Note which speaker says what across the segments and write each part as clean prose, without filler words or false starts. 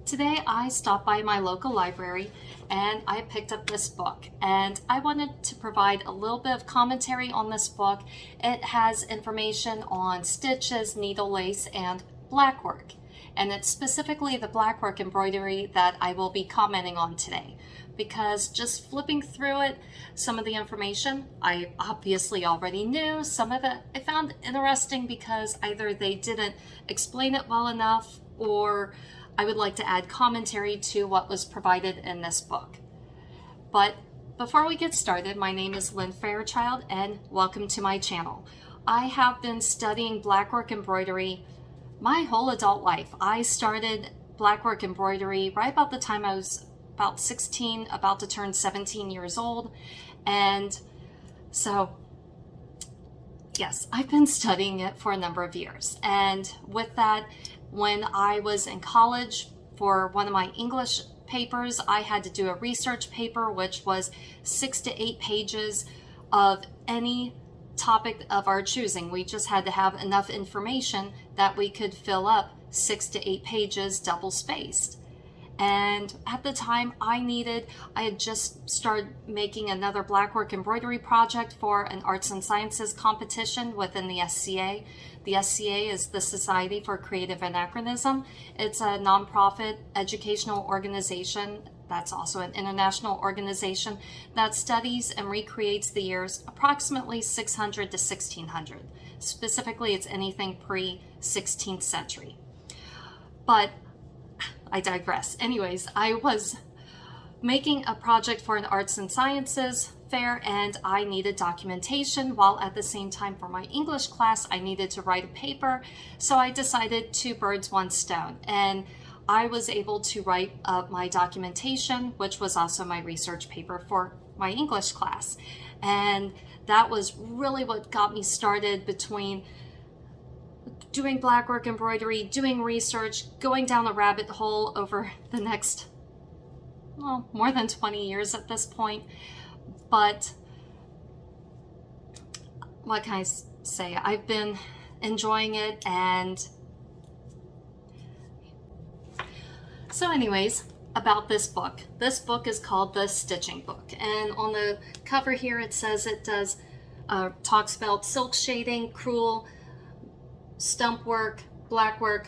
Speaker 1: Today I stopped by my local library and I picked up this book, and I wanted to provide a little bit of commentary on this book. It has information on stitches, needle lace, and blackwork, and it's specifically the blackwork embroidery that I will be commenting on today, because just flipping through it, some of the information I obviously already knew. Some of it I found interesting because either they didn't explain it well enough, or I would like to add commentary to what was provided in this book. But before we get started, my name is Lynn Fairchild and welcome to my channel. I have been studying blackwork embroidery my whole adult life. I started blackwork embroidery right about the time I was about 16, about to turn 17 years old. And so yes, I've been studying it for a number of years. And with that, when I was in college for one of my English papers, I had to do a research paper, which was 6 to 8 pages of any topic of our choosing. We just had to have enough information that we could fill up 6 to 8 pages double spaced. And at the time I had just started making another blackwork embroidery project for an arts and sciences competition within the SCA. The SCA is the Society for Creative Anachronism. It's a nonprofit educational organization that's also an international organization that studies and recreates the years approximately 600 to 1600. Specifically, it's anything pre-16th century. But I digress. Anyways, I was making a project for an arts and sciences fair, and I needed documentation, while at the same time for my English class I needed to write a paper. So I decided 2 birds, 1 stone, and I was able to write up my documentation, which was also my research paper for my English class. And that was really what got me started between doing blackwork embroidery, doing research, going down a rabbit hole over the next, well, more than 20 years at this point. But what can I say? I've been enjoying it. And so anyways, about this book. This book is called The Stitching Book. And on the cover here it says it does talks about silk shading, crewel, stump work, blackwork,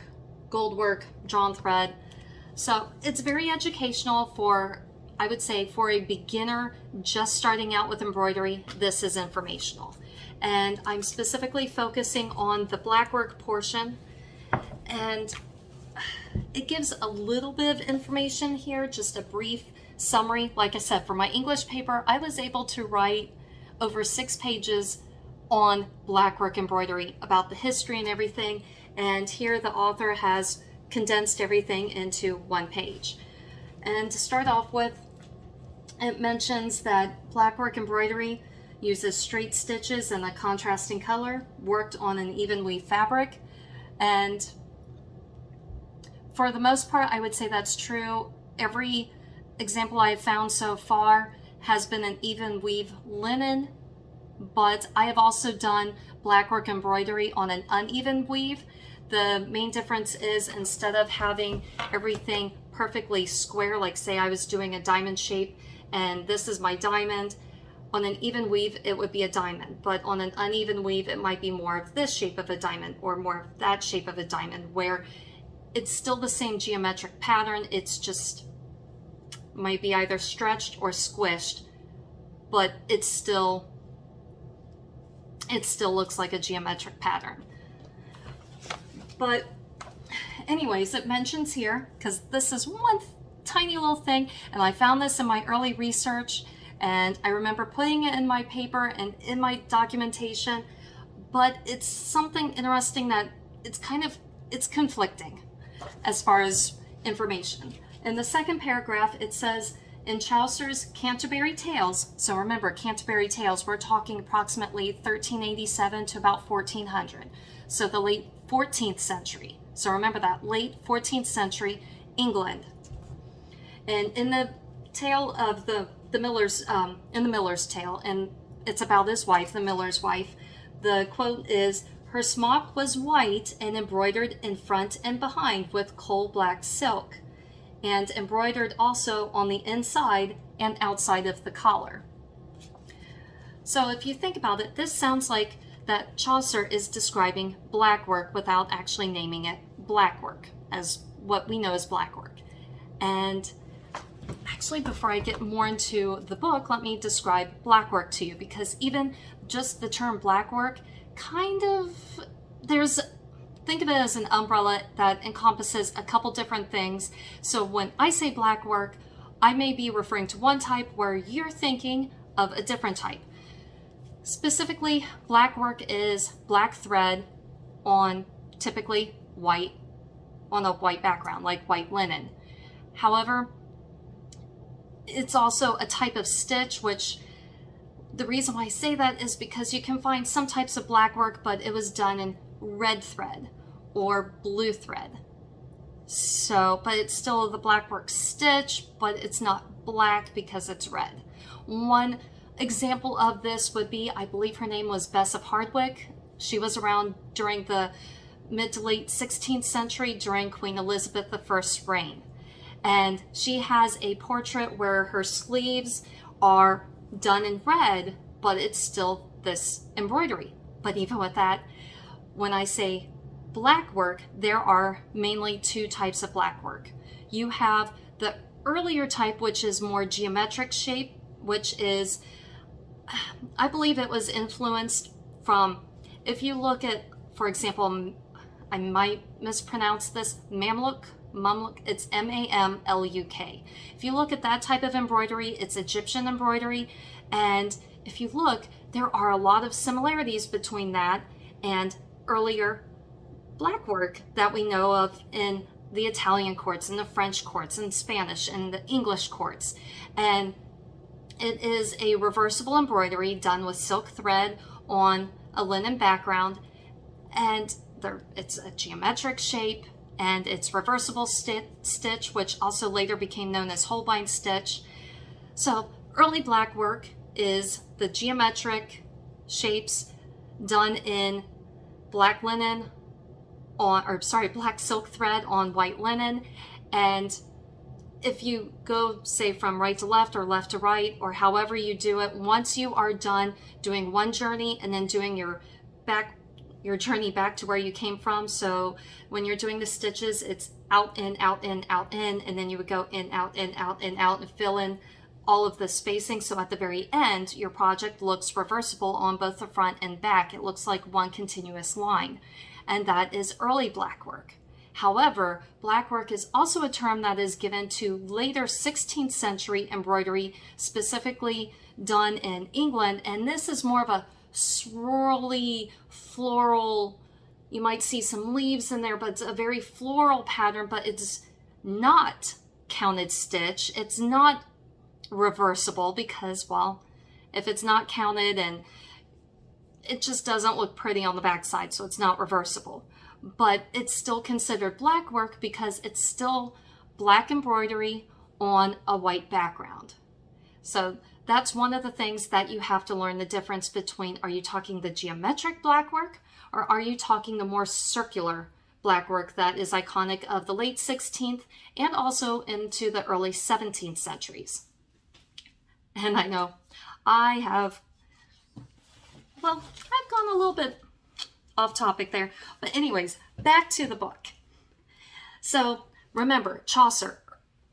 Speaker 1: gold work, drawn thread. So it's very educational for, I would say, for a beginner just starting out with embroidery. This is informational. And I'm specifically focusing on the blackwork portion. And it gives a little bit of information here, just a brief summary. Like I said, for my English paper, I was able to write over 6 pages on blackwork embroidery about the history and everything, and here the author has condensed everything into 1 page. And to start off with, it mentions that blackwork embroidery uses straight stitches and a contrasting color, worked on an even weave fabric. And for the most part, I would say that's true. Every example I've found so far has been an even weave linen, but I have also done blackwork embroidery on an uneven weave. The main difference is, instead of having everything perfectly square, like say I was doing a diamond shape and this is my diamond, on an even weave it would be a diamond, but on an uneven weave it might be more of this shape of a diamond or more of that shape of a diamond, where it's still the same geometric pattern. It's just might be either stretched or squished, but it still looks like a geometric pattern. But anyways, it mentions here, because this is one tiny little thing, and I found this in my early research, and I remember putting it in my paper and in my documentation, but it's something interesting that it's conflicting as far as information. In the second paragraph, it says, in Chaucer's Canterbury Tales, so remember, Canterbury Tales, we're talking approximately 1387 to about 1400, so the late 14th century. So remember that, late 14th century England. And in the tale of the miller's, in the Miller's Tale, and it's about his wife, the miller's wife, the quote is, Her smock was white and embroidered in front and behind with coal black silk. and embroidered also on the inside and outside of the collar. So if you think about it, this sounds like that Chaucer is describing blackwork without actually naming it blackwork, as what we know as blackwork. And actually, before I get more into the book, let me describe blackwork to you, because even just the term blackwork kind of, think of it as an umbrella that encompasses a couple different things. So when I say blackwork, I may be referring to one type where you're thinking of a different type. Specifically, blackwork is black thread on typically white, on a white background, like white linen. However, it's also a type of stitch, which the reason why I say that is because you can find some types of blackwork, but it was done in red thread or blue thread. So, but it's still the blackwork stitch, but it's not black because it's red. One example of this would be, I believe her name was Bess of Hardwick. She was around during the mid to late 16th century during Queen Elizabeth I's reign. And she has a portrait where her sleeves are done in red, but it's still this embroidery. But even with that, when I say blackwork, there are mainly two types of blackwork. You have the earlier type, which is more geometric shape, which is, I believe it was influenced from, if you look at, for example, I might mispronounce this, Mamluk, it's M-A-M-L-U-K. If you look at that type of embroidery, it's Egyptian embroidery, and if you look, there are a lot of similarities between that and earlier blackwork that we know of in the Italian courts and the French courts and Spanish and the English courts. And it is a reversible embroidery done with silk thread on a linen background, and it's a geometric shape, and it's reversible stitch, which also later became known as Holbein stitch. So early blackwork is the geometric shapes done in black linen black silk thread on white linen. And if you go, say, from right to left or left to right, or however you do it, once you are done doing one journey and then doing your journey back to where you came from. So when you're doing the stitches, it's out, in, out, in, out, in, and then you would go in, out, in, out, in, out, and fill in all of the spacing. So at the very end, your project looks reversible on both the front and back. It looks like one continuous line. And that is early blackwork. However, blackwork is also a term that is given to later 16th century embroidery, specifically done in England. And this is more of a swirly, floral, you might see some leaves in there, but it's a very floral pattern, but it's not counted stitch. It's not reversible because, well, if it's not counted, and it just doesn't look pretty on the backside, so it's not reversible. But it's still considered blackwork because it's still black embroidery on a white background. So that's one of the things that you have to learn the difference between, are you talking the geometric blackwork, or are you talking the more circular blackwork that is iconic of the late 16th and also into the early 17th centuries. And I know I've gone a little bit off topic there. But anyways, back to the book. So remember, Chaucer,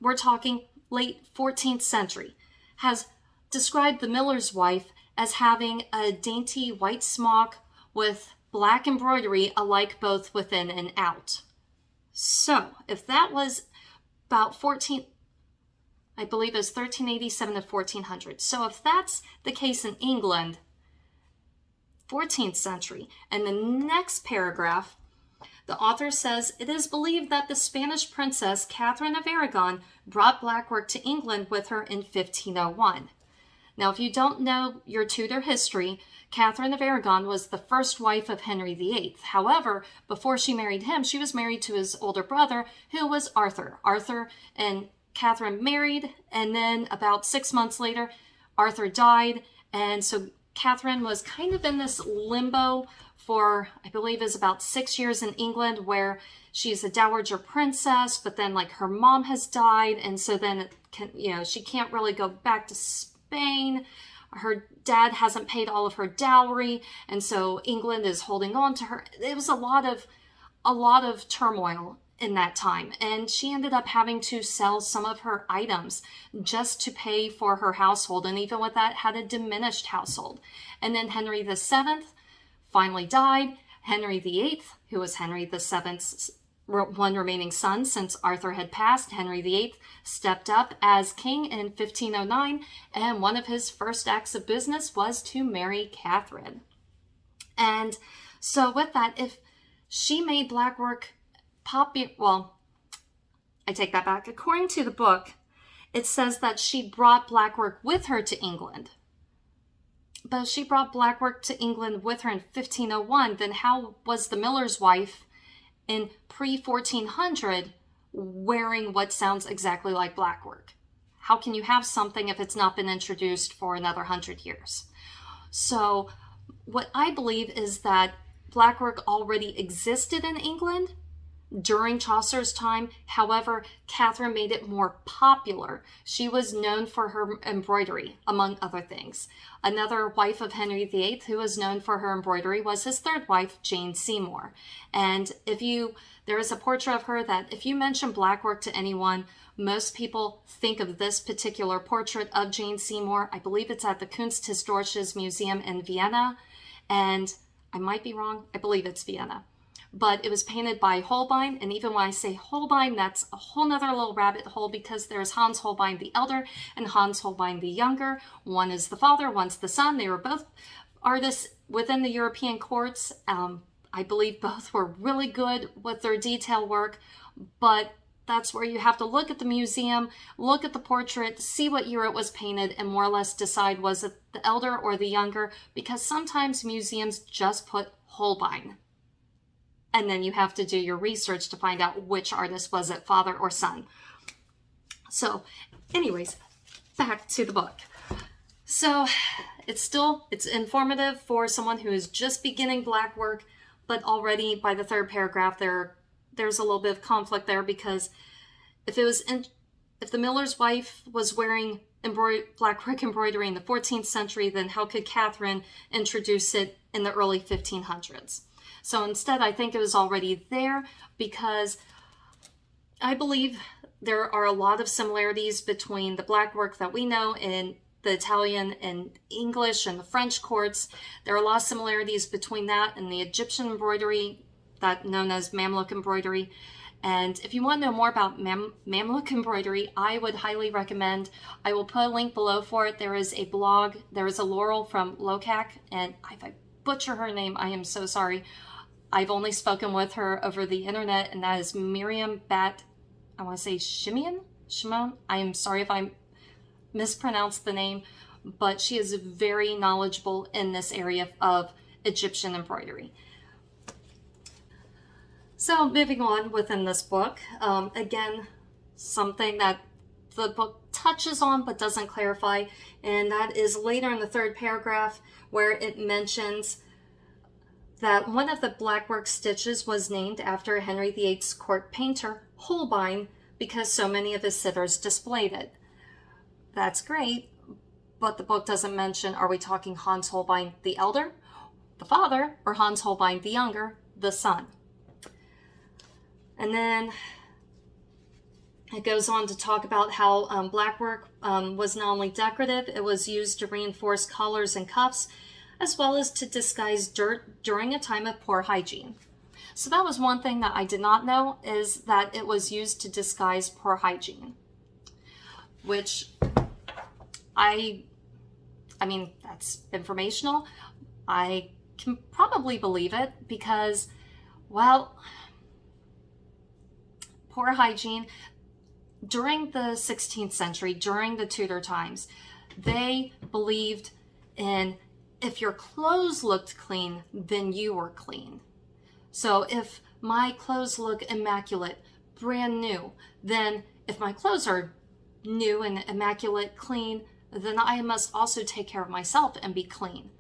Speaker 1: we're talking late 14th century, has described the miller's wife as having a dainty white smock with black embroidery alike both within and out. So if that was about I believe it was 1387 to 1400. So if that's the case in England, 14th century, and the next paragraph, the author says, it is believed that the Spanish princess Catherine of Aragon brought blackwork to England with her in 1501. Now, if you don't know your Tudor history, Catherine of Aragon was the first wife of Henry VIII. However, before she married him, she was married to his older brother, who was Arthur. Arthur and Catherine married, and then about 6 months later, Arthur died, and so Catherine was kind of in this limbo for, I believe, is about 6 years in England, where she's a dowager princess, but then like her mom has died, and so then it can, she can't really go back to Spain. Her dad hasn't paid all of her dowry, and so England is holding on to her. It was a lot of turmoil in that time, and she ended up having to sell some of her items just to pay for her household, and even with that had a diminished household. And then Henry VII finally died. Henry VIII, who was Henry VII's one remaining son since Arthur had passed, Henry VIII stepped up as king in 1509, and one of his first acts of business was to marry Catherine. And so with that, if she made Blackwork popular, well, I take that back. According to the book, it says that she brought Blackwork with her to England. But if she brought Blackwork to England with her in 1501, then how was the miller's wife in pre-1400 wearing what sounds exactly like Blackwork? How can you have something if it's not been introduced for another 100 years? So what I believe is that Blackwork already existed in England during Chaucer's time. However, Catherine made it more popular. She was known for her embroidery, among other things. Another wife of Henry VIII who was known for her embroidery was his third wife, Jane Seymour. And there is a portrait of her that if you mention Blackwork to anyone, most people think of this particular portrait of Jane Seymour. I believe it's at the Kunsthistorisches Museum in Vienna. And I might be wrong. I believe it's Vienna. But it was painted by Holbein, and even when I say Holbein, that's a whole nother little rabbit hole, because there's Hans Holbein the elder and Hans Holbein the younger. One is the father, one's the son. They were both artists within the European courts. I believe both were really good with their detail work, but that's where you have to look at the museum, look at the portrait, see what year it was painted, and more or less decide was it the elder or the younger, because sometimes museums just put Holbein. And then you have to do your research to find out which artist was it, father or son. So anyways, back to the book. So it's informative for someone who is just beginning Blackwork, but already by the third paragraph there's a little bit of conflict there, because if the miller's wife was wearing Blackwork embroidery in the 14th century, then how could Catherine introduce it in the early 1500s? So instead, I think it was already there, because I believe there are a lot of similarities between the Blackwork that we know in the Italian and English and the French courts. There are a lot of similarities between that and the Egyptian embroidery, that known as Mamluk embroidery. And if you want to know more about Mamluk embroidery, I would highly recommend, I will put a link below for it. There is a blog, there is a Laurel from Locac, and if I butcher her name, I am so sorry. I've only spoken with her over the internet, and that is Miriam Bat, I want to say Shimon? I am sorry if I mispronounced the name, but she is very knowledgeable in this area of Egyptian embroidery. So moving on within this book, again, something that the book touches on but doesn't clarify, and that is later in the third paragraph, where it mentions that one of the Blackwork stitches was named after Henry VIII's court painter, Holbein, because so many of his sitters displayed it. That's great, but the book doesn't mention, are we talking Hans Holbein the elder, the father, or Hans Holbein the younger, the son? And then it goes on to talk about how Blackwork was not only decorative, it was used to reinforce collars and cuffs, as well as to disguise dirt during a time of poor hygiene. So that was one thing that I did not know, is that it was used to disguise poor hygiene, which I mean, that's informational. I can probably believe it because, well, poor hygiene, during the 16th century, during the Tudor times, they believed in, if your clothes looked clean, then you were clean. So if my clothes look immaculate, brand new, then if my clothes are new and immaculate, clean, then I must also take care of myself and be clean.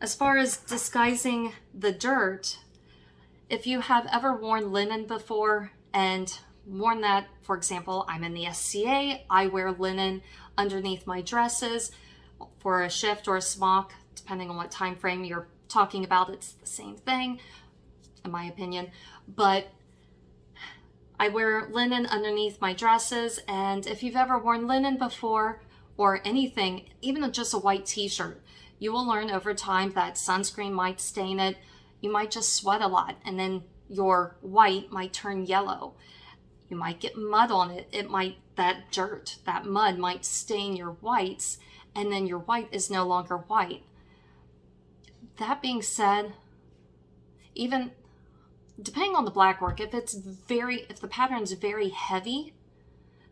Speaker 1: As far as disguising the dirt, If you have ever worn linen before and worn that, for example, I'm in the SCA, I wear linen underneath my dresses for a shift or a smock, depending on what time frame you're talking about, it's the same thing, in my opinion. But I wear linen underneath my dresses, and if you've ever worn linen before, or anything, even just a white t-shirt, you will learn over time that sunscreen might stain it. You might just sweat a lot, and then your white might turn yellow. You might get mud on it. That dirt, that mud might stain your whites, and then your white is no longer white. That being said, even depending on the blackwork, if the pattern's very heavy,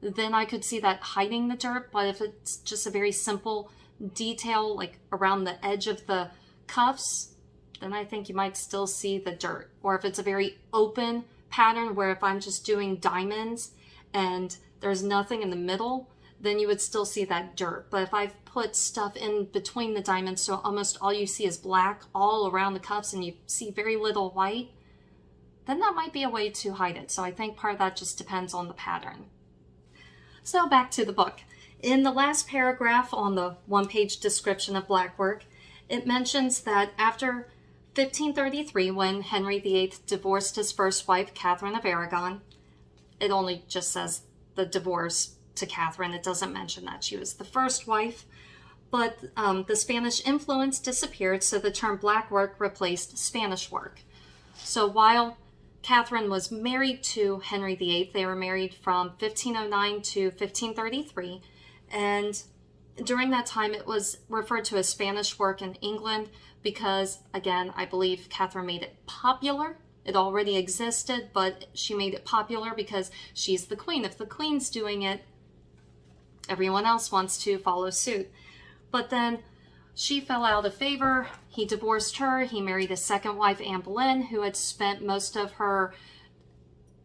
Speaker 1: then I could see that hiding the dirt. But if it's just a very simple detail, like around the edge of the cuffs, then I think you might still see the dirt. Or if it's a very open pattern, where if I'm just doing diamonds and there's nothing in the middle, then you would still see that dirt. But if I've put stuff in between the diamonds, so almost all you see is black all around the cuffs and you see very little white, then that might be a way to hide it. So I think part of that just depends on the pattern. So back to the book. In the last paragraph on the one-page description of blackwork, it mentions that after 1533, when Henry VIII divorced his first wife, Catherine of Aragon, it only just says the divorce to Catherine. It doesn't mention that she was the first wife. But the Spanish influence disappeared, so the term blackwork replaced Spanish work. So while Catherine was married to Henry VIII, they were married from 1509 to 1533, and during that time it was referred to as Spanish work in England because, again, I believe Catherine made it popular. It already existed, but she made it popular because she's the queen. If the queen's doing it, everyone else wants to follow suit. But then she fell out of favor. He divorced her. He married his second wife, Anne Boleyn, who had spent most of her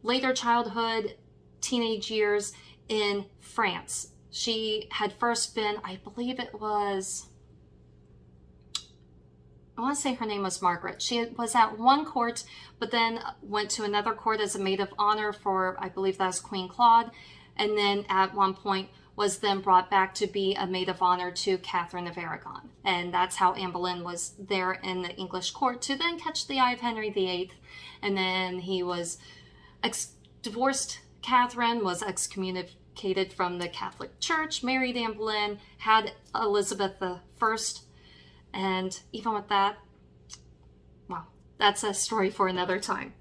Speaker 1: later childhood, teenage years in France. She had first been, I believe it was, I want to say her name was Margaret. She was at one court, but then went to another court as a maid of honor for, I believe that was Queen Claude, and then at one point was then brought back to be a maid of honor to Catherine of Aragon. And that's how Anne Boleyn was there in the English court to then catch the eye of Henry VIII. And then he was divorced Catherine, was excommunicated from the Catholic Church, married Anne Boleyn, had Elizabeth I. And even with that, well, that's a story for another time.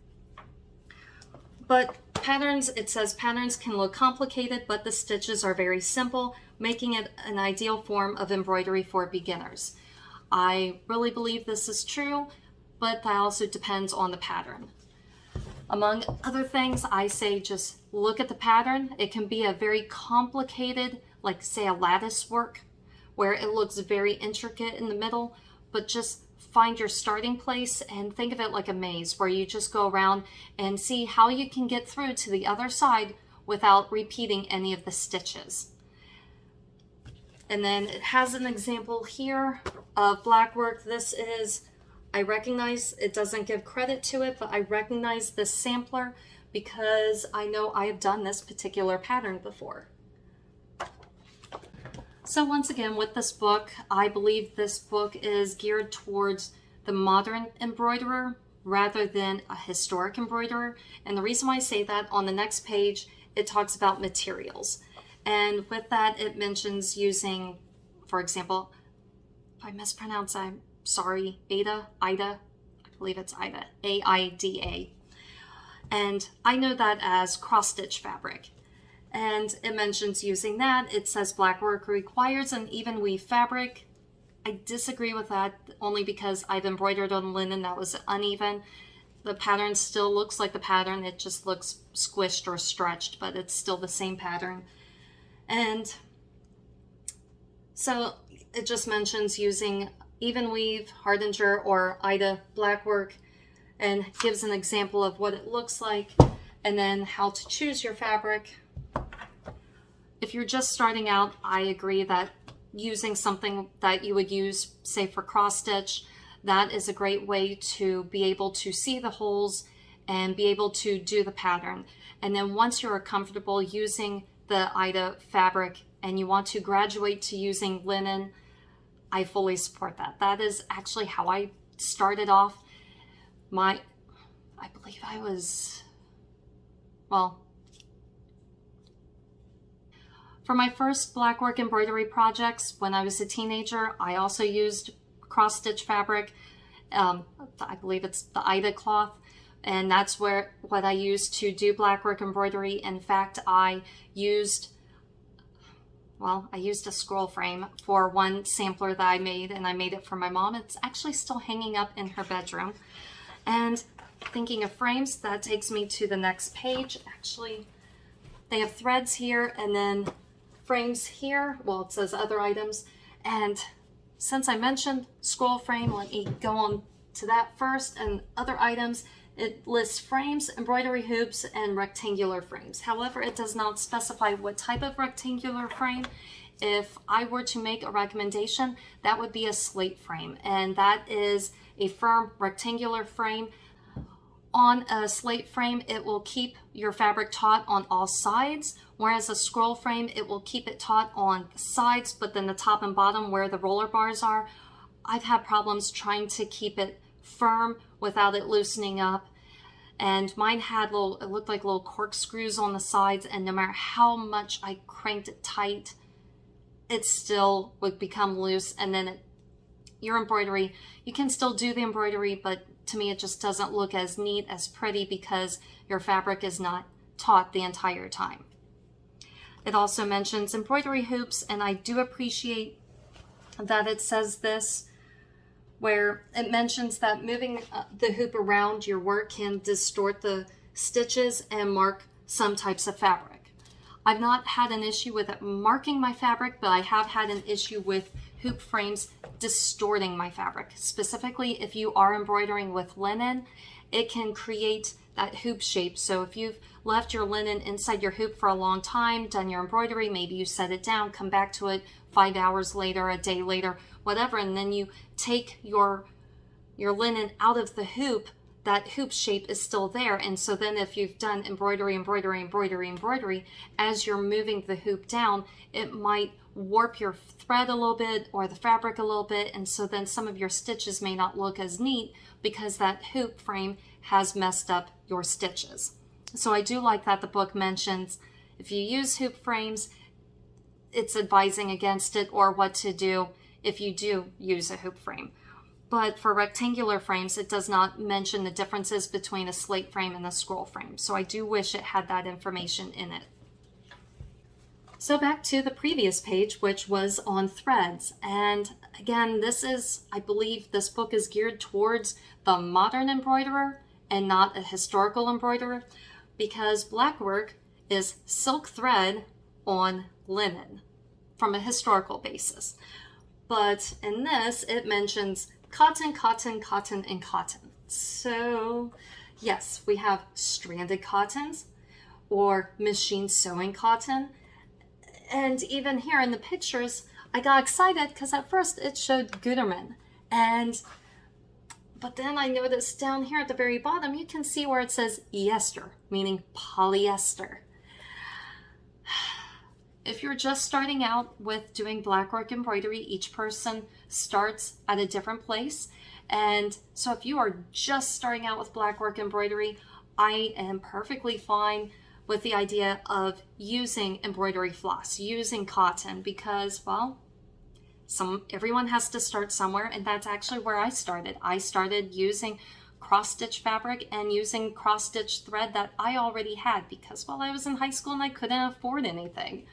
Speaker 1: But patterns, it says patterns can look complicated, but the stitches are very simple, making it an ideal form of embroidery for beginners. I really believe this is true, but that also depends on the pattern. Among other things, I say just look at the pattern. It can be a very complicated, like say a lattice work, where it looks very intricate in the middle, but just find your starting place and think of it like a maze where you just go around and see how you can get through to the other side without repeating any of the stitches. And then it has an example here of blackwork. This is, I recognize it doesn't give credit to it, but I recognize this sampler because I know I have done this particular pattern before. So once again, with this book, I believe this book is geared towards the modern embroiderer rather than a historic embroiderer. And the reason why I say that, on the next page, it talks about materials. And with that, it mentions using, for example, if I mispronounce, I'm sorry, Ida, I believe it's Ida, A-I-D-A. And I know that as cross-stitch fabric. And it mentions using that. It says blackwork requires an even weave fabric. I disagree with that only because I've embroidered on linen that was uneven. The pattern still looks like the pattern. It just looks squished or stretched, but it's still the same pattern. And so it just mentions using even weave, hardanger, or Ida blackwork, and gives an example of what it looks like, and then how to choose your fabric. If you're just starting out, I agree that using something that you would use, say for cross stitch, that is a great way to be able to see the holes and be able to do the pattern. And then once you're comfortable using the Ida fabric and you want to graduate to using linen, I fully support that. That is actually how I started off. I believe I was, well, for my first Blackwork embroidery projects when I was a teenager, I also used cross-stitch fabric. I believe it's the Ida cloth, and that's what I used to do Blackwork embroidery. In fact, I used a scroll frame for one sampler that I made, and I made it for my mom. It's actually still hanging up in her bedroom. And thinking of frames, that takes me to the next page. Actually, they have threads here and then frames here. Well, it says other items. And since I mentioned scroll frame, let me go on to that first. And other items, it lists frames, embroidery hoops, and rectangular frames. However, it does not specify what type of rectangular frame. If I were to make a recommendation, that would be a slate frame, and that is a firm rectangular frame. On a slate frame, it will keep your fabric taut on all sides, whereas a scroll frame, it will keep it taut on the sides, but then the top and bottom where the roller bars are, I've had problems trying to keep it firm without it loosening up. And mine had it looked like little corkscrews on the sides, and no matter how much I cranked it tight, it still would become loose. And then your embroidery, you can still do the embroidery, but to me it just doesn't look as neat, as pretty, because your fabric is not taut the entire time. It also mentions embroidery hoops, and I do appreciate that it says this, where it mentions that moving the hoop around your work can distort the stitches and mark some types of fabric. I've not had an issue with it marking my fabric, but I have had an issue with hoop frames distorting my fabric. Specifically, if you are embroidering with linen, it can create that hoop shape. So if you've left your linen inside your hoop for a long time, done your embroidery, maybe you set it down, come back to it 5 hours later, a day later, whatever, and then you take your linen out of the hoop, that hoop shape is still there. And so then if you've done embroidery, as you're moving the hoop down, it might warp your thread a little bit or the fabric a little bit. And so then some of your stitches may not look as neat because that hoop frame has messed up your stitches. So I do like that the book mentions if you use hoop frames, it's advising against it, or what to do if you do use a hoop frame. But for rectangular frames, it does not mention the differences between a slate frame and a scroll frame. So I do wish it had that information in it. So back to the previous page, which was on threads. And again, I believe this book is geared towards the modern embroiderer and not a historical embroiderer, because blackwork is silk thread on linen from a historical basis. But in this, it mentions cotton, cotton, cotton, and cotton. So yes, we have stranded cottons or machine sewing cotton. And even here in the pictures, I got excited because at first it showed Gutermann. But then I noticed down here at the very bottom, you can see where it says ester, meaning polyester. If you're just starting out with doing blackwork embroidery, each person starts at a different place. And so if you are just starting out with blackwork embroidery, I am perfectly fine with the idea of using embroidery floss, using cotton, because, well, everyone has to start somewhere, and that's actually where I started. I started using cross-stitch fabric and using cross-stitch thread that I already had because, well, I was in high school and I couldn't afford anything.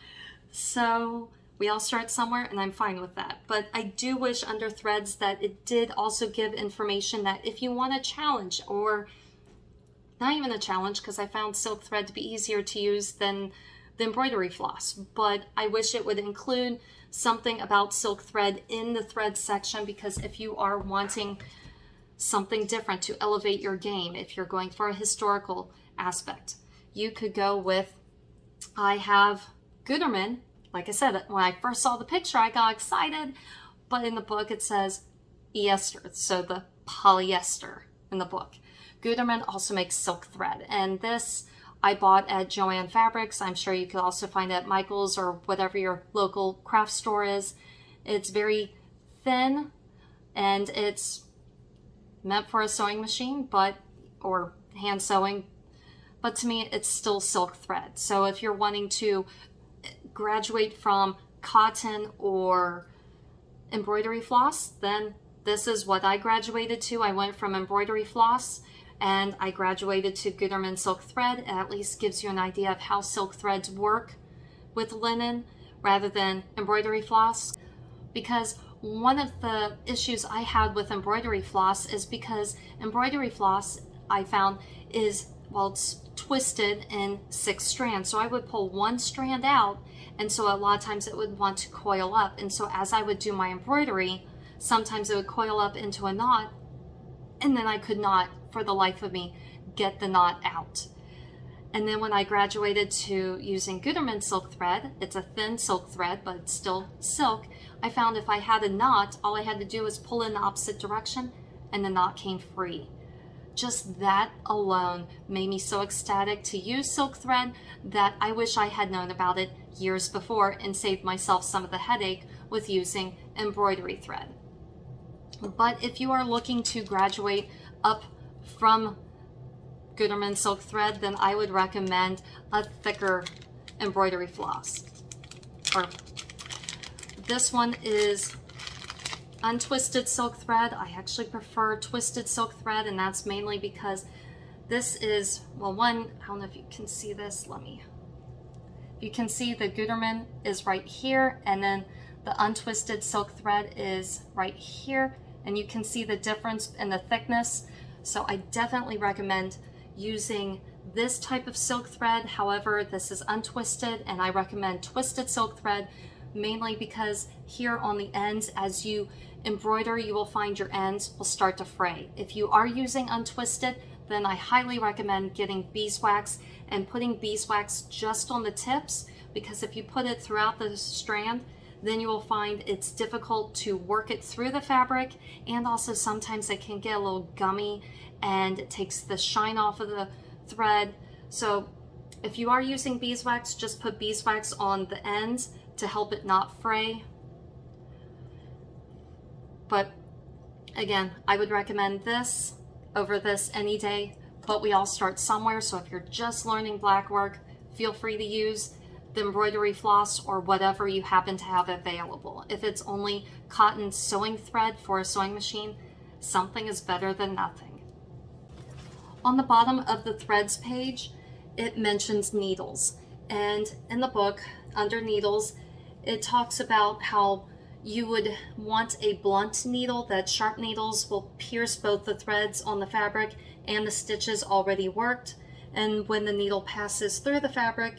Speaker 1: So we all start somewhere, and I'm fine with that. But I do wish under threads that it did also give information that if you want a challenge, or not even a challenge, because I found silk thread to be easier to use than the embroidery floss, but I wish it would include something about silk thread in the thread section, because if you are wanting something different to elevate your game, if you're going for a historical aspect, you could go with, I have Gutermann. Like I said, when I first saw the picture, I got excited, but in the book it says ester, so the polyester in the book. Gutermann also makes silk thread, and this I bought at Joann Fabrics. I'm sure you could also find it at Michael's or whatever your local craft store is. It's very thin and it's meant for a sewing machine, or hand sewing, but to me it's still silk thread. So if you're wanting to graduate from cotton or embroidery floss, then this is what I graduated to. I went from embroidery floss and I graduated to Gutermann silk thread. It at least gives you an idea of how silk threads work with linen rather than embroidery floss. Because one of the issues I had with embroidery floss is because embroidery floss, I found, is, well, it's twisted in 6 strands. So I would pull one strand out, and so a lot of times it would want to coil up. And so as I would do my embroidery, sometimes it would coil up into a knot, and then I could not, for the life of me, get the knot out. And then when I graduated to using Gutermann silk thread, it's a thin silk thread, but it's still silk, I found if I had a knot, all I had to do was pull in the opposite direction and the knot came free. Just that alone made me so ecstatic to use silk thread that I wish I had known about it years before and saved myself some of the headache with using embroidery thread. But if you are looking to graduate up from Gutermann silk thread, then I would recommend a thicker embroidery floss. Or this one is untwisted silk thread. I actually prefer twisted silk thread, and that's mainly because this is, well, one, I don't know if you can see this. You can see the Gutermann is right here, and then the untwisted silk thread is right here, and you can see the difference in the thickness. So I definitely recommend using this type of silk thread. However, this is untwisted, and I recommend twisted silk thread mainly because here on the ends, as you embroider, you will find your ends will start to fray. If you are using untwisted, then I highly recommend getting beeswax and putting beeswax just on the tips, because if you put it throughout the strand, then you will find it's difficult to work it through the fabric, and also sometimes it can get a little gummy and it takes the shine off of the thread. So if you are using beeswax, just put beeswax on the ends to help it not fray. But again, I would recommend this over this any day, but we all start somewhere. So if you're just learning blackwork, feel free to use the embroidery floss or whatever you happen to have available. If it's only cotton sewing thread for a sewing machine, something is better than nothing. On the bottom of the threads page, it mentions needles. And in the book, under needles, it talks about how you would want a blunt needle, that sharp needles will pierce both the threads on the fabric and the stitches already worked. And when the needle passes through the fabric,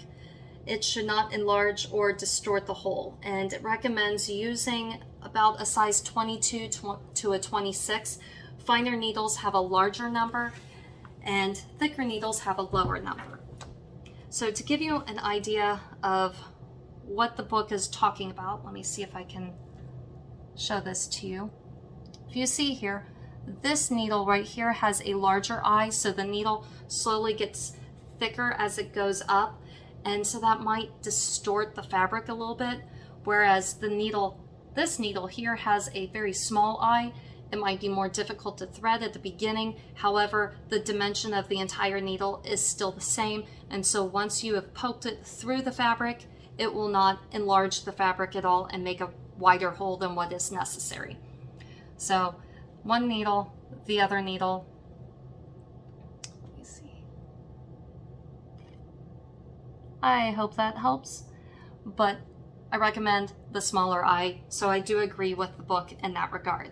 Speaker 1: it should not enlarge or distort the hole. And it recommends using about a size 22 to a 26. Finer needles have a larger number and thicker needles have a lower number. So to give you an idea of what the book is talking about, let me see if I can show this to you. If you see here, this needle right here has a larger eye, so the needle slowly gets thicker as it goes up, and so that might distort the fabric a little bit, whereas this needle here has a very small eye. It might be more difficult to thread at the beginning. However, the dimension of the entire needle is still the same, and so once you have poked it through the fabric, it will not enlarge the fabric at all and make a wider hole than what is necessary. So one needle, the other needle. Let me see. I hope that helps, but I recommend the smaller eye, so I do agree with the book in that regard.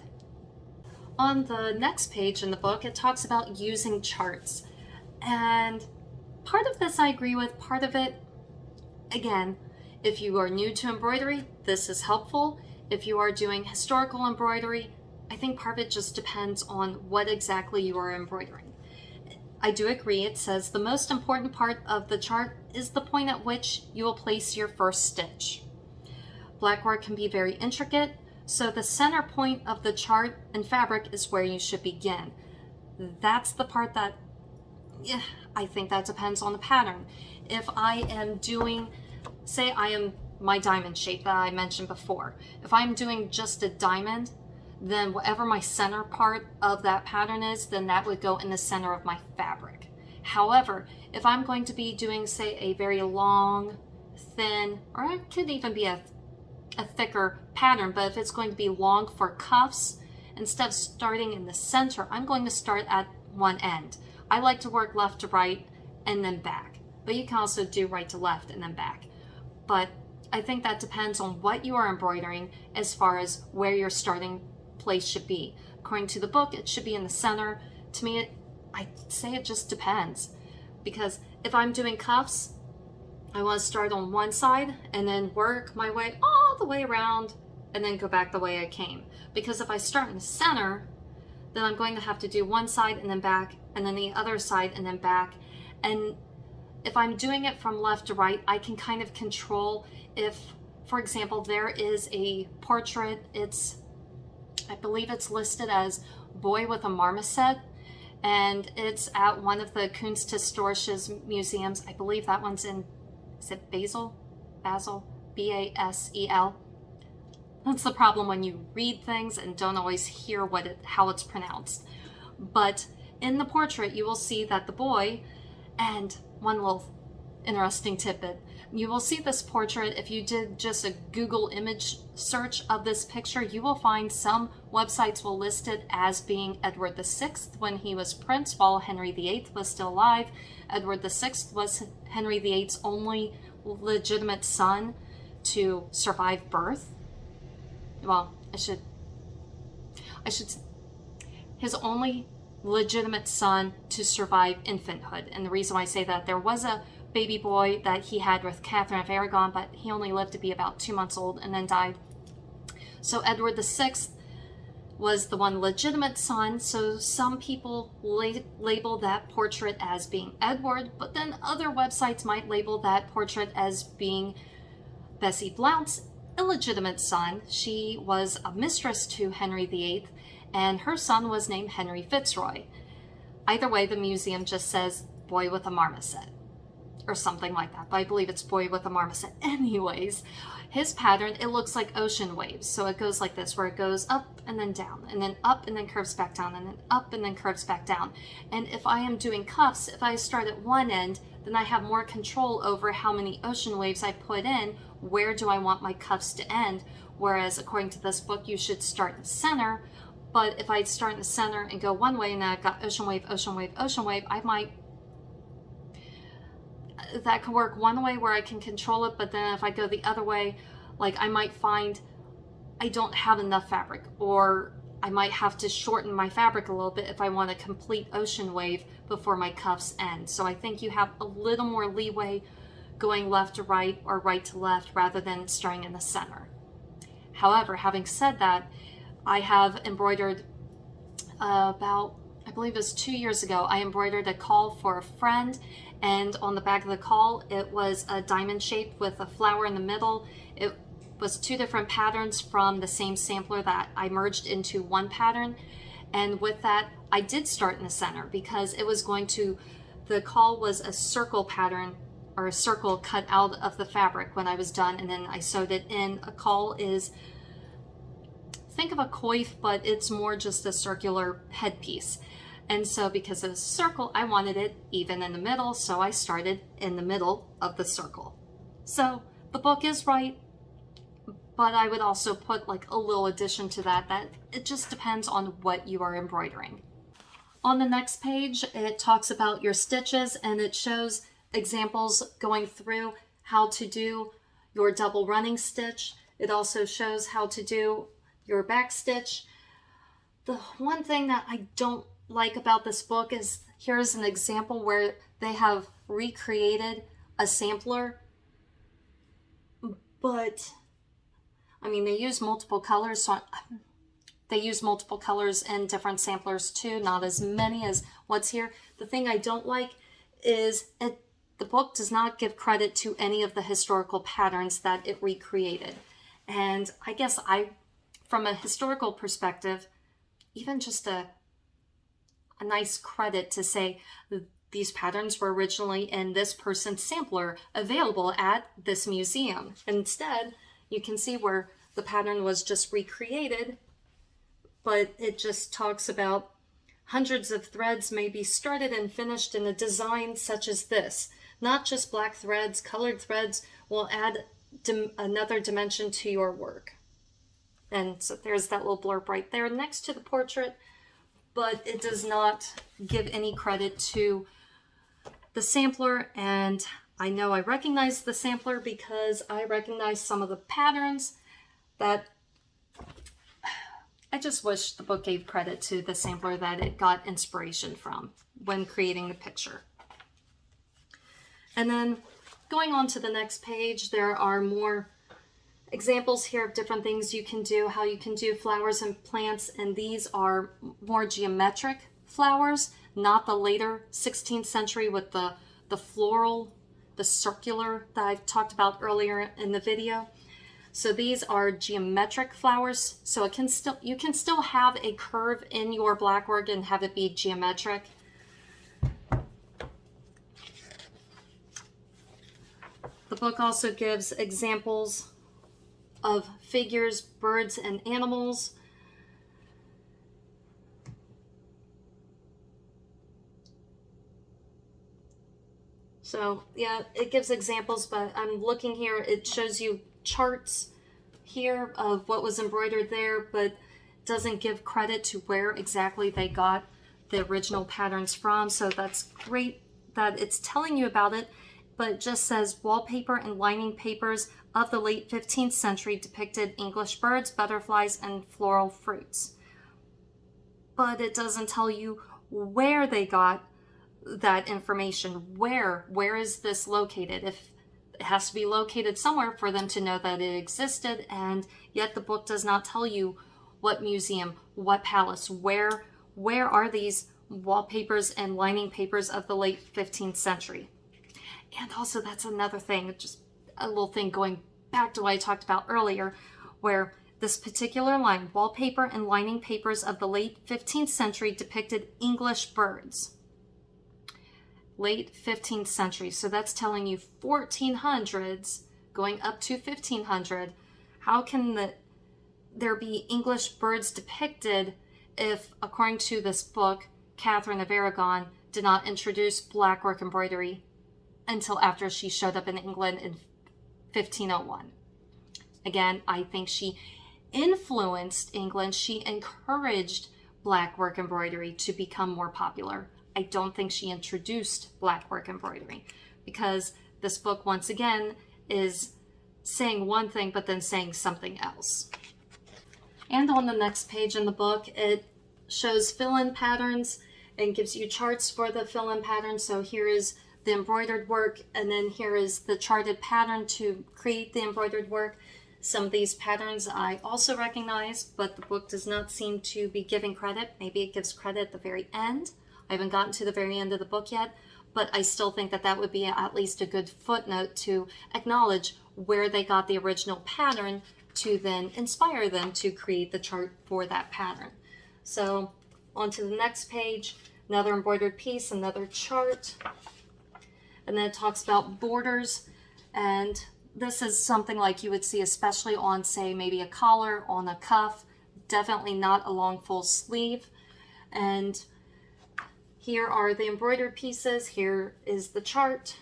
Speaker 1: On the next page in the book, it talks about using charts. And part of this I agree with, part of it, again, if you are new to embroidery, this is helpful. If you are doing historical embroidery, I think part of it just depends on what exactly you are embroidering. I do agree, it says the most important part of the chart is the point at which you will place your first stitch. Blackwork can be very intricate, so the center point of the chart and fabric is where you should begin. That's the part that Yeah, I think that depends on the pattern. If I am doing, say I am my diamond shape that I mentioned before, if I'm doing just a diamond, then whatever my center part of that pattern is, then that would go in the center of my fabric. However, if I'm going to be doing, say, a very long, thin, or it could even be a thicker pattern, but if it's going to be long for cuffs, instead of starting in the center, I'm going to start at one end. I like to work left to right and then back, but you can also do right to left and then back. But I think that depends on what you are embroidering as far as where your starting place should be. According to the book, it should be in the center. To me, I'd say it just depends, because if I'm doing cuffs, I want to start on one side and then work my way all the way around and then go back the way I came. Because if I start in the center, then I'm going to have to do one side and then back, and then the other side and then back. And if I'm doing it from left to right, I can kind of control if, for example, there is a portrait, I believe it's listed as Boy with a Marmoset, and it's at one of the Kunsthistorische museums. I believe that one's in, is it Basel? B-A-S-E-L. That's the problem when you read things and don't always hear how it's pronounced. But in the portrait, you will see that the boy, and one little interesting tidbit, you will see this portrait. If you did just a Google image search of this picture, you will find some websites will list it as being Edward VI when he was prince, while Henry VIII was still alive. Edward VI was Henry VIII's only legitimate son to survive birth. Well, his only legitimate son to survive infanthood. And the reason why I say that, there was a baby boy that he had with Catherine of Aragon, but he only lived to be about 2 months old and then died. So Edward VI was the one legitimate son, so some people label that portrait as being Edward, but then other websites might label that portrait as being Bessie Blount's illegitimate son. She was a mistress to Henry VIII, and her son was named Henry Fitzroy. Either way, the museum just says Boy with a Marmoset, or something like that, but I believe it's Boy with a Marmoset. Anyways, his pattern, it looks like ocean waves. So it goes like this, where it goes up and then down, and then up and then curves back down, and then up and then curves back down. And if I am doing cuffs, if I start at one end, then I have more control over how many ocean waves I put in. Where do I want my cuffs to end? Whereas according to this book, you should start in the center. But if I start in the center and go one way, and then I've got ocean wave, ocean wave, ocean wave, that could work one way where I can control it, but then if I go the other way, like I might find I don't have enough fabric, or I might have to shorten my fabric a little bit if I want a complete ocean wave before my cuffs end. So I think you have a little more leeway going left to right or right to left rather than starting in the center. However, having said that, I have embroidered about, I believe it was 2 years ago, I embroidered a call for a friend, and on the back of the call, it was a diamond shape with a flower in the middle. It was 2 different patterns from the same sampler that I merged into one pattern. And with that, I did start in the center because it was the call was a circle pattern, or a circle cut out of the fabric when I was done, and then I sewed it in. A call is, think of a coif, but it's more just a circular headpiece. And so because it was a circle, I wanted it even in the middle, so I started in the middle of the circle. So the book is right, but I would also put like a little addition to that it just depends on what you are embroidering. On the next page, it talks about your stitches, and it shows examples going through how to do your double running stitch. It also shows how to do your back stitch. The one thing that I don't like about this book is, here's an example where they have recreated a sampler, but I mean, they use multiple colors, so they use multiple colors in different samplers too, not as many as what's here. The thing I don't like is the book does not give credit to any of the historical patterns that it recreated. And I guess from a historical perspective, even just a nice credit to say these patterns were originally in this person's sampler available at this museum. Instead, you can see where the pattern was just recreated, but it just talks about hundreds of threads may be started and finished in a design such as this. Not just black threads, colored threads will add another dimension to your work. And so there's that little blurb right there next to the portrait, but it does not give any credit to the sampler. And I know I recognize the sampler because I recognize some of the patterns that I just wish the book gave credit to the sampler that it got inspiration from when creating the picture. And then going on to the next page, there are more examples here of different things you can do, how you can do flowers and plants, and these are more geometric flowers, not the later 16th century with the floral, the circular that I've talked about earlier in the video. So these are geometric flowers, so it can still, you can still have a curve in your blackwork and have it be geometric. The book also gives examples of figures, birds, and animals. So yeah, it gives examples, but I'm looking here, it shows you charts here of what was embroidered there, but doesn't give credit to where exactly they got the original patterns from. So that's great that it's telling you about it, but it just says wallpaper and lining papers of the late 15th century depicted English birds, butterflies, and floral fruits. But it doesn't tell you where they got that information. Where is this located? If it has to be located somewhere for them to know that it existed, and yet the book does not tell you what museum, what palace, where are these wallpapers and lining papers of the late 15th century. And also that's another thing, just a little thing going back to what I talked about earlier, where this particular line, wallpaper and lining papers of the late 15th century depicted English birds. Late 15th century, so that's telling you 1400s going up to 1500. How can there be English birds depicted if, according to this book, Catherine of Aragon did not introduce blackwork embroidery until after she showed up in England in 1501. Again, I think she influenced England. She encouraged blackwork embroidery to become more popular. I don't think she introduced blackwork embroidery, because this book, once again, is saying one thing but then saying something else. And on the next page in the book, it shows fill-in patterns and gives you charts for the fill-in patterns. So here is the embroidered work, and then here is the charted pattern to create the embroidered work. Some of these patterns I also recognize, but the book does not seem to be giving credit. Maybe it gives credit at the very end. I haven't gotten to the very end of the book yet, but I still think that that would be at least a good footnote to acknowledge where they got the original pattern to then inspire them to create the chart for that pattern. So on to the next page, another embroidered piece, another chart. And then it talks about borders, and this is something like you would see especially on, say, maybe a collar, on a cuff, definitely not a long full sleeve. And here are the embroidered pieces, here is the chart.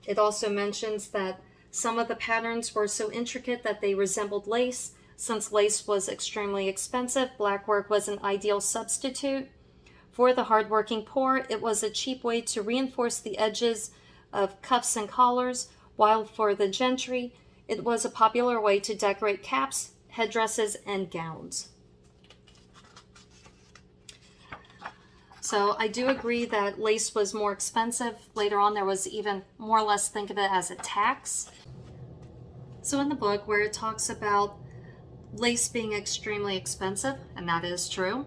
Speaker 1: It also mentions that some of the patterns were so intricate that they resembled lace. Since lace was extremely expensive, blackwork was an ideal substitute. For the hardworking poor, it was a cheap way to reinforce the edges of cuffs and collars, while for the gentry, it was a popular way to decorate caps, headdresses, and gowns. So I do agree that lace was more expensive. Later on, there was even more or less, think of it as a tax. So in the book where it talks about lace being extremely expensive, and that is true,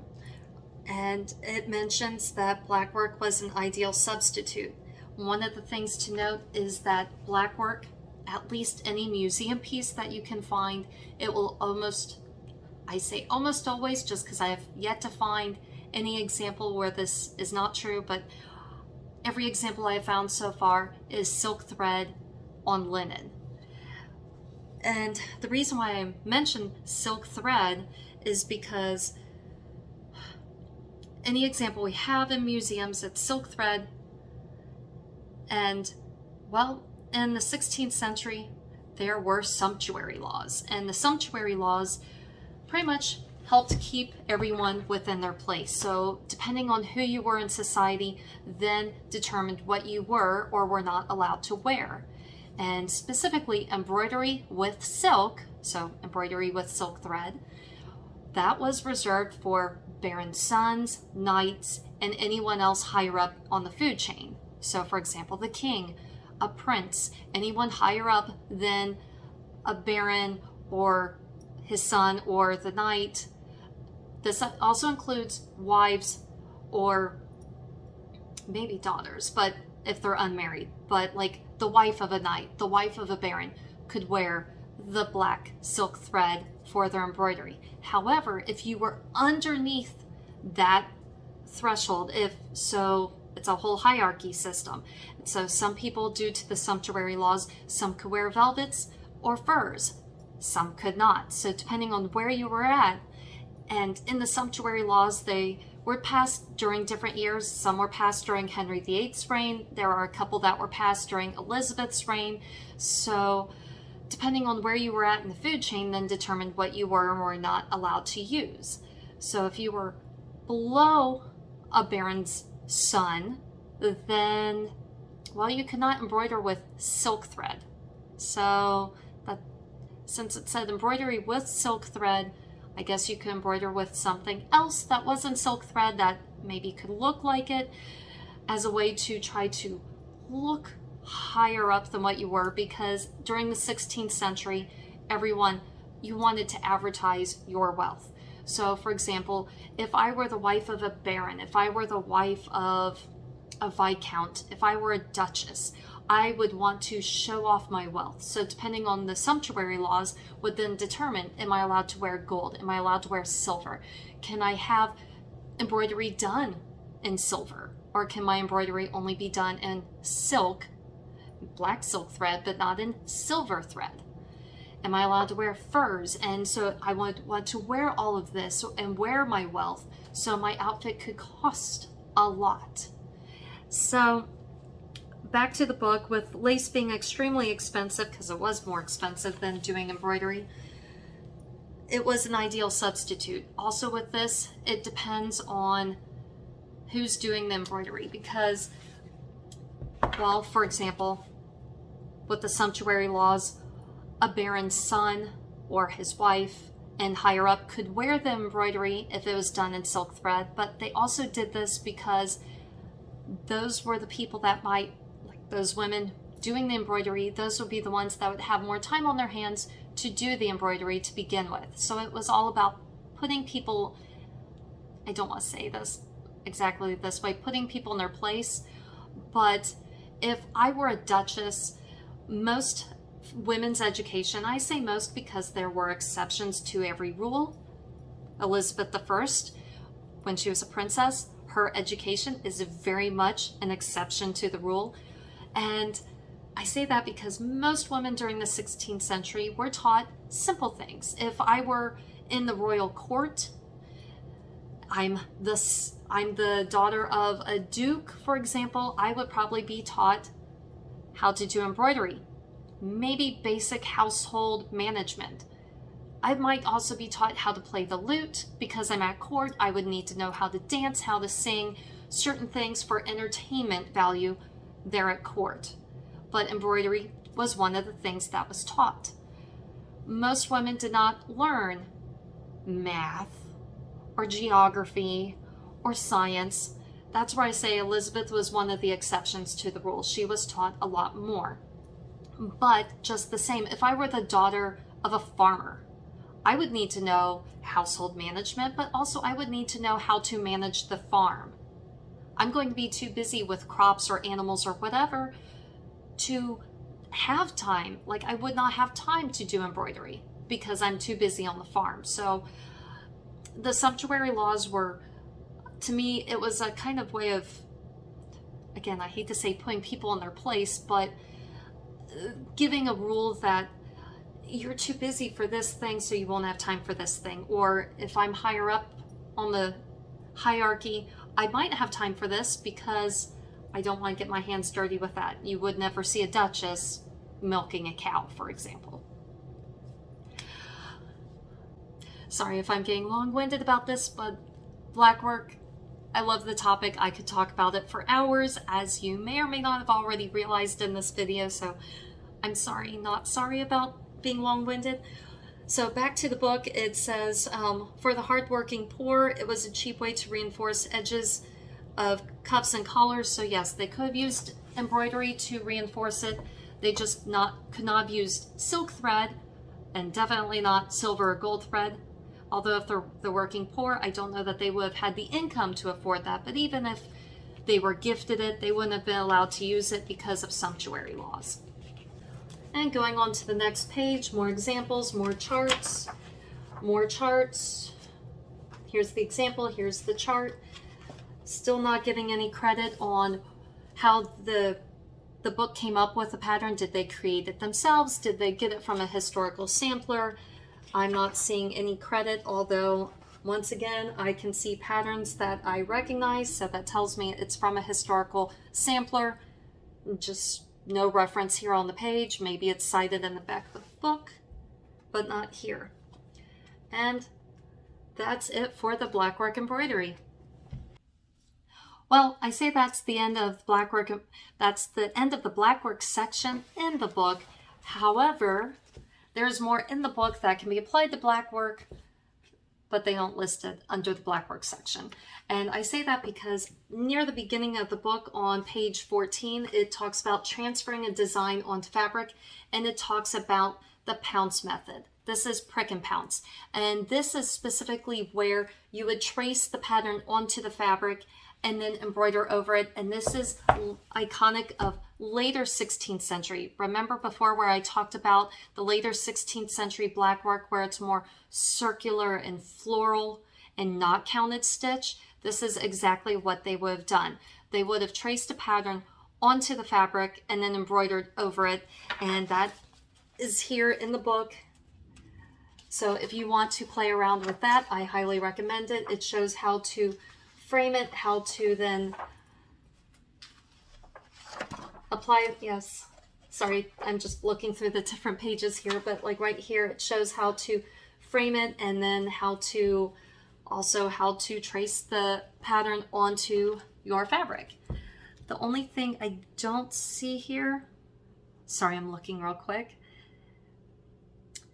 Speaker 1: and it mentions that blackwork was an ideal substitute. One of the things to note is that blackwork, at least any museum piece that you can find, it will almost, I say almost always just because I have yet to find any example where this is not true, but every example I have found so far is silk thread on linen. And the reason why I mentioned silk thread is because any example we have in museums, it's silk thread. And, well, in the 16th century, there were sumptuary laws. And the sumptuary laws pretty much helped keep everyone within their place. So depending on who you were in society, then determined what you were or were not allowed to wear. And specifically embroidery with silk, so embroidery with silk thread, that was reserved for barons' sons, knights, and anyone else higher up on the food chain. So for example, the king, a prince, anyone higher up than a baron or his son or the knight. This also includes wives or maybe daughters, but if they're unmarried, but like the wife of a knight, the wife of a baron could wear the black silk thread for their embroidery. However, if you were underneath that threshold, it's a whole hierarchy system. So some people, due to the sumptuary laws, some could wear velvets or furs, some could not. So depending on where you were at, and in the sumptuary laws, they were passed during different years. Some were passed during Henry VIII's reign. There are a couple that were passed during Elizabeth's reign. So depending on where you were at in the food chain, then determined what you were or were not allowed to use. So if you were below a baron's son, then, well, you could not embroider with silk thread. So, but since it said embroidery with silk thread, I guess you could embroider with something else that wasn't silk thread that maybe could look like it, as a way to try to look higher up than what you were, because during the 16th century, you wanted to advertise your wealth. So for example, if I were the wife of a baron, if I were the wife of a viscount, if I were a duchess, I would want to show off my wealth. So depending on the sumptuary laws would then determine, am I allowed to wear gold? Am I allowed to wear silver? Can I have embroidery done in silver? Or can my embroidery only be done in silk, black silk thread, but not in silver thread? Am I allowed to wear furs? And so I want to wear all of this and wear my wealth, so my outfit could cost a lot. So back to the book, with lace being extremely expensive, because it was more expensive than doing embroidery, it was an ideal substitute. Also with this, it depends on who's doing the embroidery, because, well, for example, with the sumptuary laws, a baron's son or his wife and higher up could wear the embroidery if it was done in silk thread, but they also did this because those were the people that might, like those women doing the embroidery, those would be the ones that would have more time on their hands to do the embroidery to begin with. So it was all about putting people, I don't want to say this exactly this way, putting people in their place. But if I were a duchess, most women's education, I say most because there were exceptions to every rule. Elizabeth I, when she was a princess, her education is very much an exception to the rule. And I say that because most women during the 16th century were taught simple things. If I were in the royal court, I'm the daughter of a duke, for example, I would probably be taught how to do embroidery, maybe basic household management. I might also be taught how to play the lute. Because I'm at court, I would need to know how to dance, how to sing, certain things for entertainment value there at court. But embroidery was one of the things that was taught. Most women did not learn math or geography or science. That's where I say Elizabeth was one of the exceptions to the rule. She was taught a lot more. But just the same, if I were the daughter of a farmer, I would need to know household management, but also I would need to know how to manage the farm. I'm going to be too busy with crops or animals or whatever to have time. Like, I would not have time to do embroidery because I'm too busy on the farm. So the sumptuary laws were to me, it was a kind of way of, again, I hate to say putting people in their place, but giving a rule that you're too busy for this thing, so you won't have time for this thing. Or if I'm higher up on the hierarchy, I might have time for this because I don't want to get my hands dirty with that. You would never see a duchess milking a cow, for example. Sorry if I'm getting long-winded about this, but Blackwork, I love the topic. I could talk about it for hours, as you may or may not have already realized in this video, so I'm sorry, not sorry about being long-winded. So back to the book, it says, for the hardworking poor, it was a cheap way to reinforce edges of cuffs and collars. So yes, they could have used embroidery to reinforce it. They just could not have used silk thread, and definitely not silver or gold thread. Although if they're the working poor, I don't know that they would have had the income to afford that. But even if they were gifted it, they wouldn't have been allowed to use it because of sumptuary laws. And going on to the next page, more examples, more charts, more charts. Here's the example, here's the chart. Still not giving any credit on how the book came up with the pattern. Did they create it themselves? Did they get it from a historical sampler? I'm not seeing any credit, although once again, I can see patterns that I recognize, so that tells me it's from a historical sampler. Just no reference here on the page. Maybe it's cited in the back of the book, but not here. And that's it for the Blackwork embroidery. Well, I say that's the end of Blackwork. That's the end of the Blackwork section in the book. However, there's more in the book that can be applied to Blackwork, but they don't list it under the Blackwork section. And I say that because near the beginning of the book on page 14, it talks about transferring a design onto fabric, and it talks about the pounce method. This is prick and pounce. And this is specifically where you would trace the pattern onto the fabric and then embroider over it. And this is iconic of later 16th century. Remember before where I talked about the later 16th century Blackwork where it's more circular and floral and not counted stitch? This is exactly what they would have done. They would have traced a pattern onto the fabric and then embroidered over it. And that is here in the book. So if you want to play around with that, I highly recommend it. It shows how to frame it, how to then apply it. Yes, sorry, I'm just looking through the different pages here, but like right here, it shows how to frame it and then how to trace the pattern onto your fabric. The only thing I don't see here, sorry, I'm looking real quick,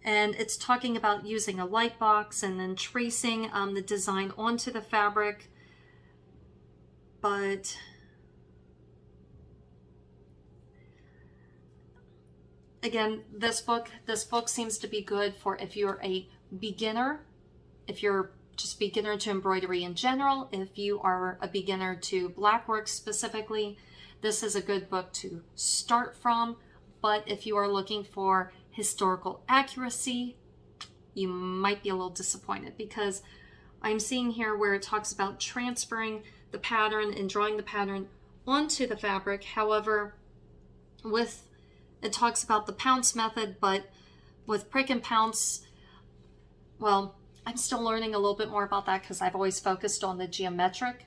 Speaker 1: and it's talking about using a light box and then tracing the design onto the fabric. But again, this book seems to be good for if you're a beginner, if you're just beginner to embroidery in general, if you are a beginner to Blackwork specifically, this is a good book to start from. But if you are looking for historical accuracy, you might be a little disappointed, because I'm seeing here where it talks about transferring the pattern and drawing the pattern onto the fabric. However, it talks about the pounce method, but with prick and pounce, well, I'm still learning a little bit more about that because I've always focused on the geometric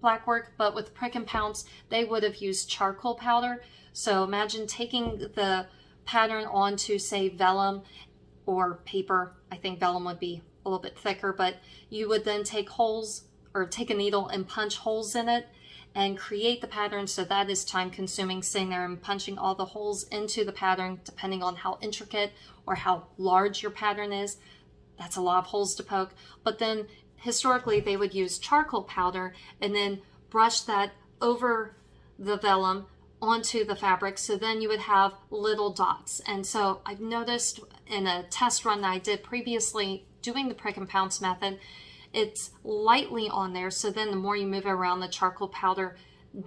Speaker 1: Blackwork, but with prick and pounce, they would have used charcoal powder. So imagine taking the pattern onto, say, vellum or paper. I think vellum would be a little bit thicker, but you would then take holes or take a needle and punch holes in it and create the pattern. So that is time consuming, sitting there and punching all the holes into the pattern, depending on how intricate or how large your pattern is. That's a lot of holes to poke. But then historically they would use charcoal powder and then brush that over the vellum onto the fabric, so then you would have little dots. And so I've noticed in a test run that I did previously doing the prick and pounce method, it's lightly on there, so then the more you move it around, the charcoal powder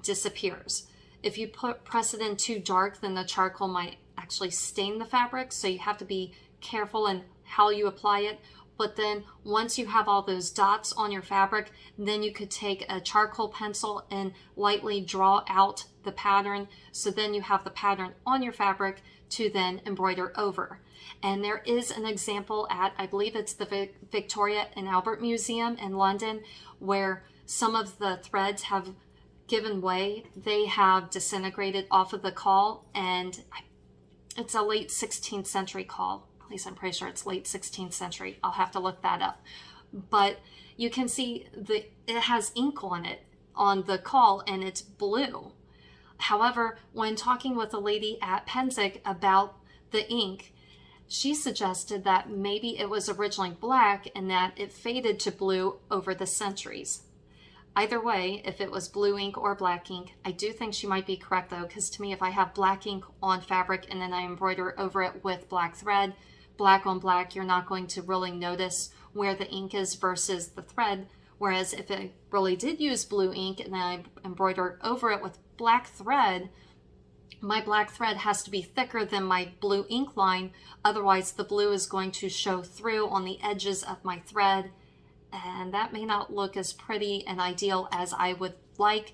Speaker 1: disappears. If you press it in too dark, then the charcoal might actually stain the fabric, so you have to be careful in how you apply it. but then once you have all those dots on your fabric, then you could take a charcoal pencil and lightly draw out the pattern. So then you have the pattern on your fabric to then embroider over. And there is an example at, I believe it's the Victoria and Albert Museum in London, where some of the threads have given way. They have disintegrated off of the caul, and it's a late 16th century caul. At least I'm pretty sure it's late 16th century. I'll have to look that up. But you can see it has ink on it, on the caul, and it's blue. However, when talking with a lady at Penzig about the ink, she suggested that maybe it was originally black and that it faded to blue over the centuries. Either way, if it was blue ink or black ink, I do think she might be correct though, because to me, if I have black ink on fabric and then I embroider over it with black thread, black on black, you're not going to really notice where the ink is versus the thread. Whereas if I really did use blue ink and then I embroider over it with black thread, my black thread has to be thicker than my blue ink line. Otherwise, the blue is going to show through on the edges of my thread, and that may not look as pretty and ideal as I would like.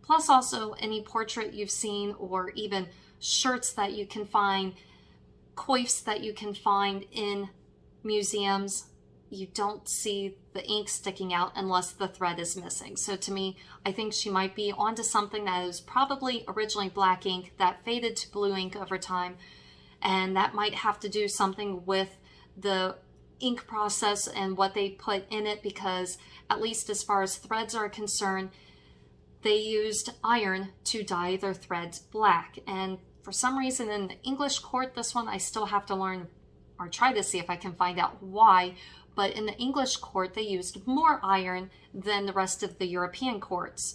Speaker 1: Plus also any portrait you've seen, or even shirts that you can find, coifs that you can find in museums, you don't see the ink sticking out unless the thread is missing. So to me, I think she might be onto something that is probably originally black ink that faded to blue ink over time, and that might have to do something with the ink process and what they put in it, because at least as far as threads are concerned, they used iron to dye their threads black. And for some reason in the English court, this one I still have to learn or try to see if I can find out why, but in the English court they used more iron than the rest of the European courts.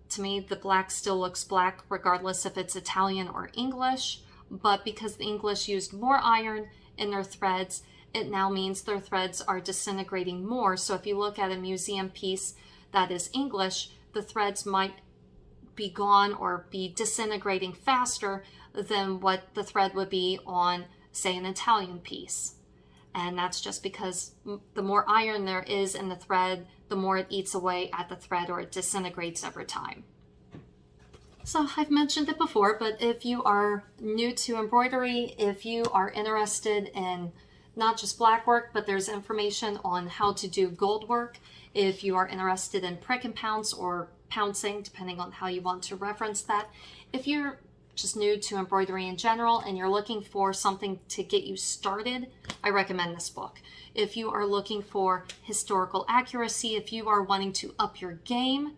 Speaker 1: To me, the black still looks black regardless if it's Italian or English, but because the English used more iron in their threads, it now means their threads are disintegrating more. So if you look at a museum piece that is English, the threads might be gone or be disintegrating faster than what the thread would be on, say, an Italian piece. And that's just because the more iron there is in the thread, the more it eats away at the thread or it disintegrates over time. So I've mentioned it before, but if you are new to embroidery, if you are interested in not just black work, but there's information on how to do gold work, if you are interested in prick and pounce or pouncing, depending on how you want to reference that, if you're just new to embroidery in general and you're looking for something to get you started, I recommend this book. If you are looking for historical accuracy, if you are wanting to up your game,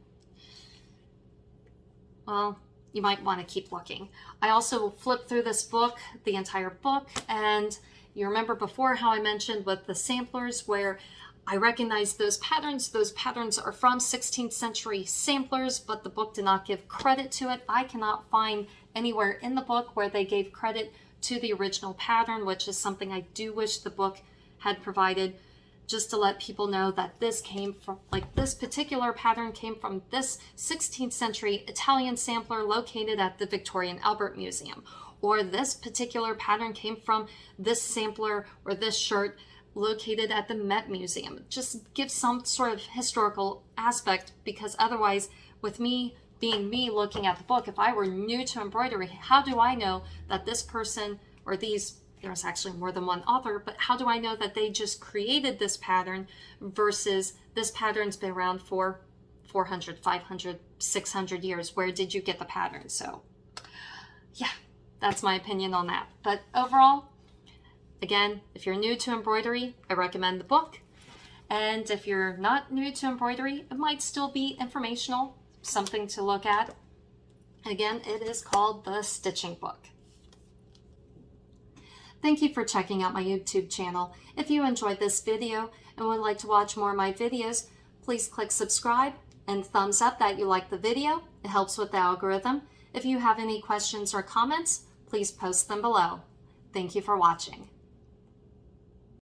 Speaker 1: well, you might want to keep looking. I also flipped through this book, the entire book, and you remember before how I mentioned with the samplers where I recognized those patterns. Those patterns are from 16th century samplers, but the book did not give credit to it. I cannot find anywhere in the book where they gave credit to the original pattern, which is something I do wish the book had provided, just to let people know that this came from, like this particular pattern came from this 16th century Italian sampler located at the Victoria and Albert Museum, or this particular pattern came from this sampler or this shirt located at the Met Museum. Just give some sort of historical aspect, because otherwise, with me being me looking at the book, if I were new to embroidery, how do I know that this person or these, there's actually more than one author, but how do I know that they just created this pattern versus this pattern's been around for 400, 500, 600 years? Where did you get the pattern? So yeah, that's my opinion on that. But overall, again, if you're new to embroidery, I recommend the book. And if you're not new to embroidery, it might still be informational, something to look at. Again, it is called The Stitching Book. Thank you for checking out my YouTube channel. If you enjoyed this video and would like to watch more of my videos, please click subscribe and thumbs up that you like the video. It helps with the algorithm. If you have any questions or comments, please post them below. Thank you for watching.